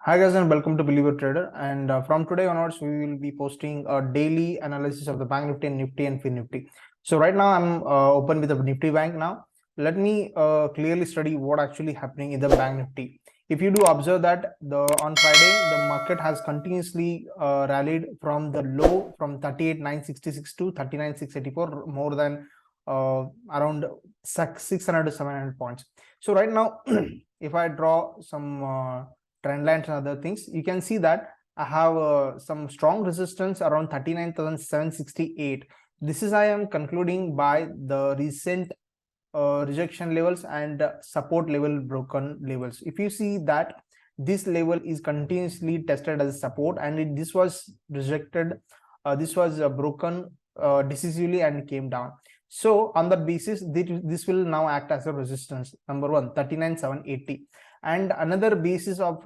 Hi guys and welcome to Believer Trader, and from today onwards we will be posting a daily analysis of the Bank Nifty and Nifty and Finnifty. So right now I'm open with the Nifty Bank now. Let me clearly study what actually happening in the Bank Nifty. If you do observe that on Friday the market has continuously rallied from the low from 38,966 to 39,684, more than around 600 to 700 points. So right now if I draw some trend lines and other things, you can see that I have some strong resistance around 39,768. This is I am concluding by the recent rejection levels and support level broken levels. If you see that this level is continuously tested as support and this was rejected, this was broken decisively and came down. So on that basis, this will now act as a resistance. Number one, 39,780. And another basis of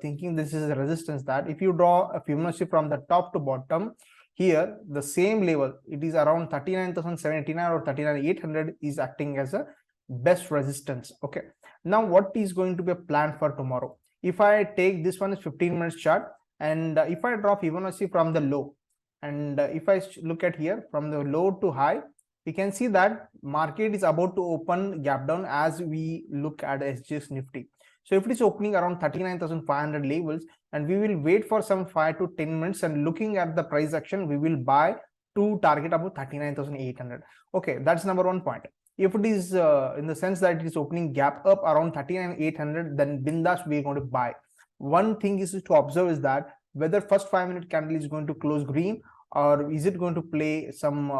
thinking this is a resistance, that if you draw a Fibonacci from the top to bottom, here the same level, it is around 39,789 or 39,800 is acting as a best resistance. Okay, now what is going to be a plan for tomorrow? If I take this one is 15 minutes chart, and if I draw Fibonacci from the low, and if I look at here from the low to high, you can see that market is about to open gap down as we look at SGX Nifty. So if it is opening around 39,500 levels, and we will wait for some 5 to 10 minutes, and looking at the price action, we will buy to target about 39,800. Okay, that's number one point. If it is in the sense that it is opening gap up around 39,800, then bindas we are going to buy. One thing is to observe is that whether first 5-minute candle is going to close green or is it going to play some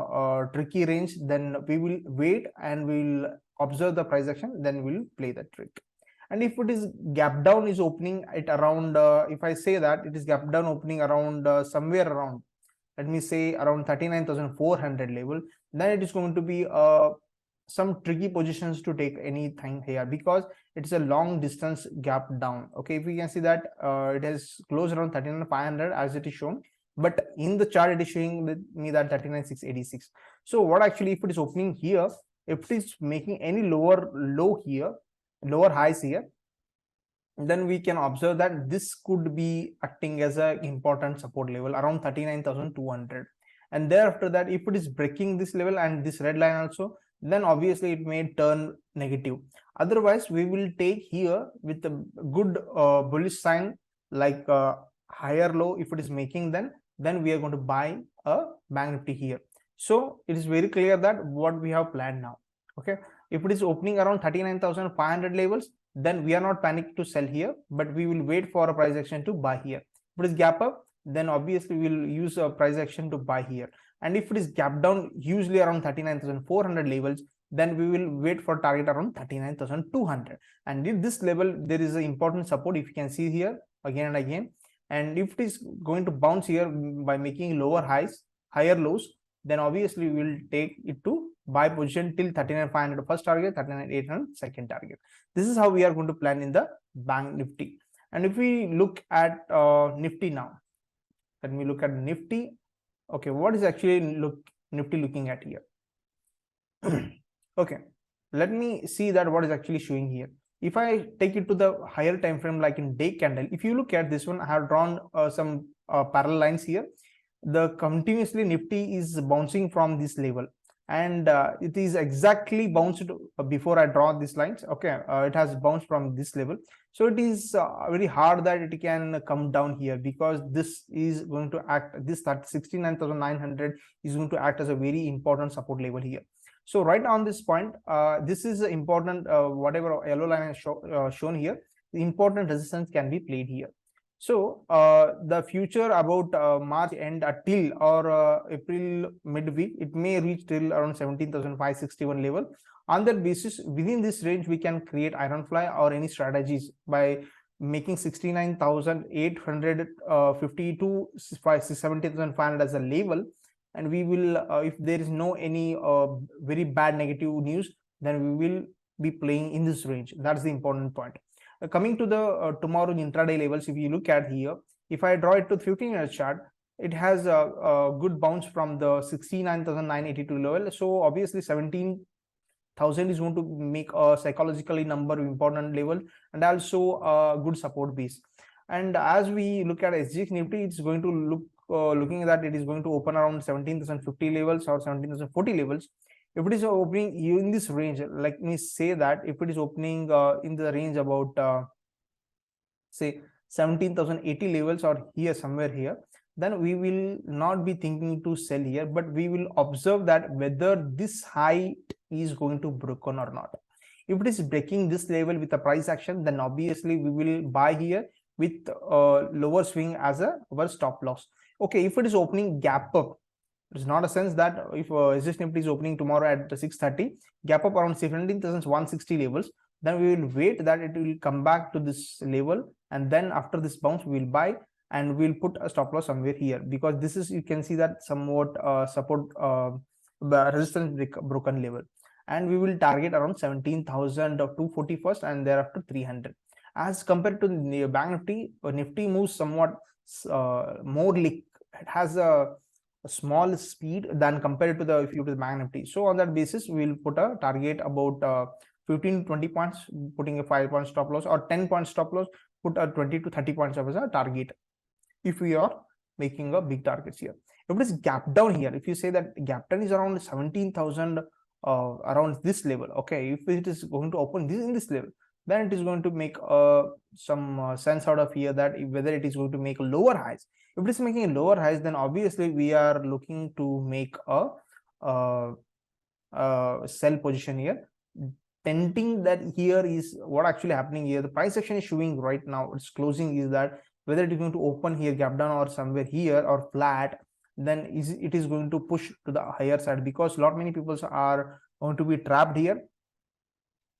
tricky range, then we will wait and we will observe the price action, then we will play that trick. And if it is gap down is opening at around if I say that it is gap down opening around somewhere around, let me say around 39,400 level, then it is going to be some tricky positions to take anything here, because it's a long distance gap down. Okay, if we can see that it has closed around 39,500 as it is shown, but in the chart it is showing with me that 39,686. So what actually, if it is opening here, if it is making any lower low here, lower highs here, then we can observe that this could be acting as an important support level around 39,200. And thereafter that, if it is breaking this level and this red line also, then obviously it may turn negative. Otherwise we will take here with a good bullish sign, like higher low if it is making, then we are going to buy a Bank Nifty here. So it is very clear that what we have planned now. Okay, if it is opening around 39,500 levels, then we are not panicked to sell here, but we will wait for a price action to buy here. If it is gap up, then obviously we will use a price action to buy here. And if it is gap down usually around 39,400 levels, then we will wait for target around 39,200. And in this level there is an important support, if you can see here again and again. And if it is going to bounce here by making lower highs, higher lows, then obviously we will take it to buy position till 39,500 first target, 39,800 second target. This is how we are going to plan in the Bank Nifty. And if we look at Nifty now, let me look at Nifty. Okay, what is actually Nifty looking at here? Okay, let me see that what is actually showing here. If I take it to the higher time frame, like in day candle, if you look at this one, I have drawn some parallel lines here. The continuously Nifty is bouncing from this level, and it is exactly bounced before I draw these lines. Okay, it has bounced from this level, so it is very hard that it can come down here, because this is going to act, this 69,900 is going to act as a very important support level here. So right on this point, this is important, whatever yellow line is shown here, the important resistance can be played here. So the future about March end till or April midweek, it may reach till around 17,561 level. On that basis, within this range we can create iron fly or any strategies by making 69,850 to 70,500 as a level. And we will if there is no any very bad negative news, then we will be playing in this range. That's the important point. Coming to the tomorrow intraday levels, if you look at here, if I draw it to 15-minute chart, it has a good bounce from the 69,982 level. So obviously 17,000 is going to make a psychologically number important level and also a good support base. And as we look at SGX Nifty, it's going to look looking that it is going to open around 17,050 levels or 17,040 levels. If it is opening in this range, let me say that if it is opening in the range about say 17,080 levels or here somewhere here, then we will not be thinking to sell here, but we will observe that whether this height is going to broken or not. If it is breaking this level with a price action, then obviously we will buy here with lower swing as our stop loss. Okay, if it is opening gap up, it's not a sense that if SGX Nifty is opening tomorrow at 6:30, gap up around 17,160 levels, then we will wait that it will come back to this level, and then after this bounce we will buy and we'll put a stop loss somewhere here, because this is, you can see that somewhat support resistance broken level, and we will target around 17,240 first and thereafter 300. As compared to the Bank Nifty, Nifty moves somewhat more liquid. It has a small speed than compared to the Bank Nifty. So on that basis, we will put a target about 15 to 20 points, putting a 5-point stop loss, or 10-point stop loss, put a 20 to 30 points as a target if we are making a big targets here. If it is gap down here, if you say that gap down is around 17,000 around this level, okay, if it is going to open this in this level, then it is going to make some sense out of here that whether it is going to make lower highs. If it is making lower highs, then obviously we are looking to make a sell position here. Tenting that here is what actually happening here. The price action is showing right now, it's closing, is that whether it is going to open here gap down or somewhere here or flat, then it is going to push to the higher side, because many people are going to be trapped here.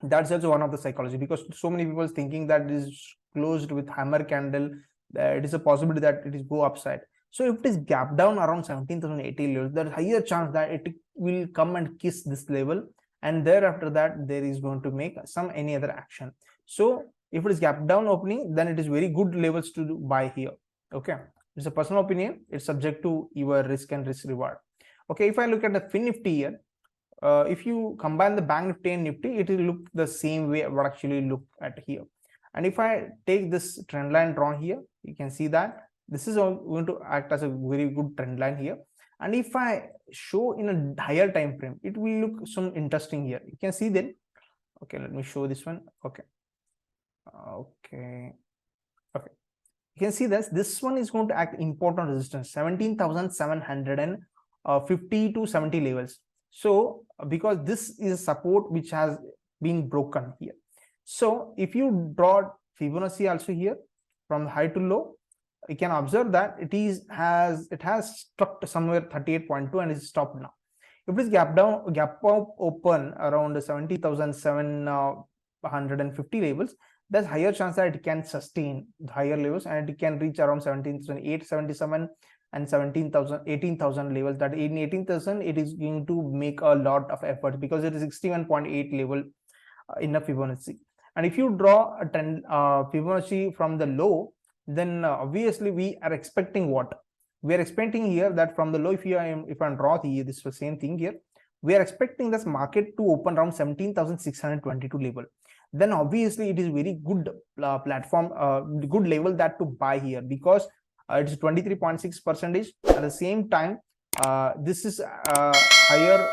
That's also one of the psychology, because so many people thinking that it is closed with hammer candle, it is a possibility that it is go upside. So if it is gap down around 17,080 levels, there is higher chance that it will come and kiss this level, and thereafter that there is going to make any other action. So if it is gap down opening, then it is very good levels to buy here. Okay, it's a personal opinion, it's subject to your risk and risk reward. Okay, if I look at the Finnifty here, if you combine the Bank Nifty and Nifty, it will look the same way what actually look at here. And if I take this trend line drawn here, you can see that this is going to act as a very good trend line here. And if I show in a higher time frame, it will look some interesting here. You can see that. Okay, let me show this one. Okay, okay, you can see this one is going to act important resistance, 17,750 to 70 levels. So because this is support which has been broken here. So if you draw Fibonacci also here from high to low, you can observe that it has struck somewhere 38.2 and is stopped now. If it is gap up open around 70,750 levels, there's higher chance that it can sustain the higher levels and it can reach around 17,877 and 18,000 levels. That in 18,000 it is going to make a lot of effort, because it is 61.8 level in a Fibonacci. And if you draw a trend Fibonacci from the low, then obviously we are expecting what? We are expecting here that from the low, if I draw here, this is the same thing here, we are expecting this market to open around 17,622 level. Then obviously it is very good platform, good level that to buy here, because it's 23.6%. At the same time, this is higher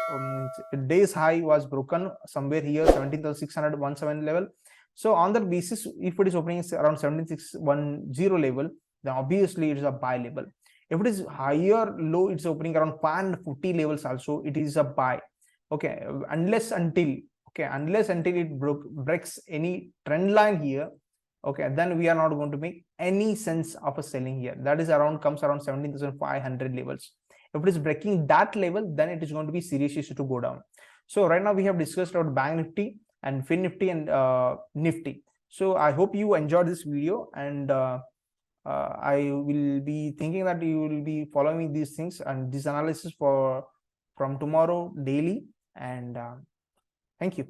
day's high was broken somewhere here, 17,617 level. So on that basis, if it is opening around 17,610 level, then obviously it is a buy level. If it is higher low, it's opening around 540 levels also, it is a buy. Okay, unless until it breaks any trend line here, okay, then we are not going to make any sense of a selling here. That is comes around 17,500 levels. If it is breaking that level, then it is going to be serious issue to go down. So right now we have discussed about Bank Nifty and Finnifty and Nifty. So I hope you enjoyed this video, and I will be thinking that you will be following these things and this analysis from tomorrow daily. And thank you.